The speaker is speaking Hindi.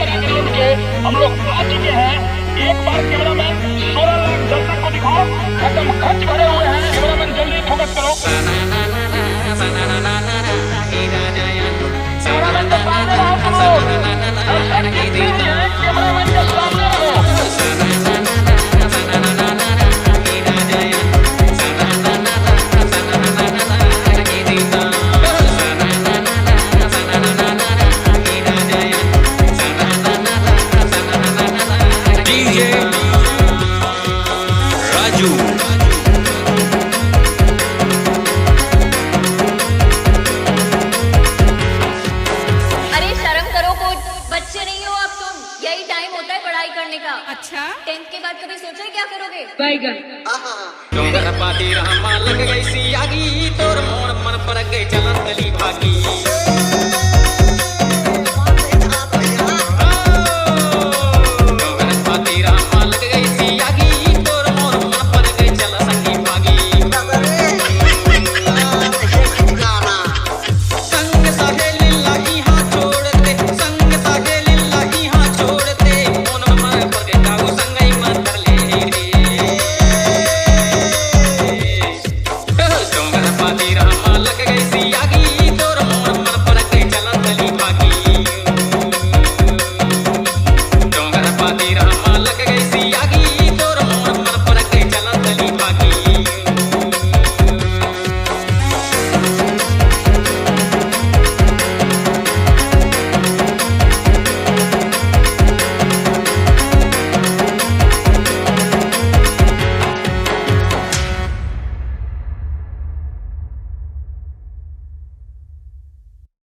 हम लोग आ चुके हैं। एक बार कैमरामैन 16 लाख दर्शक को दिखाओ, एकदम खर्च भरे हुए हैं। कैमरामैन जल्दी फोकस करो। कैमरामैन के सामने रहो तुम लोग, दर्शक दिखते ही हैं, कैमरामैन के सामने रहो। यही टाइम होता है पढ़ाई करने का। अच्छा 10th के बाद कभी सोचा है क्या करोगे? बैगन लग गई सी आगी तोर मोर मन पर गई चलन गली भागी।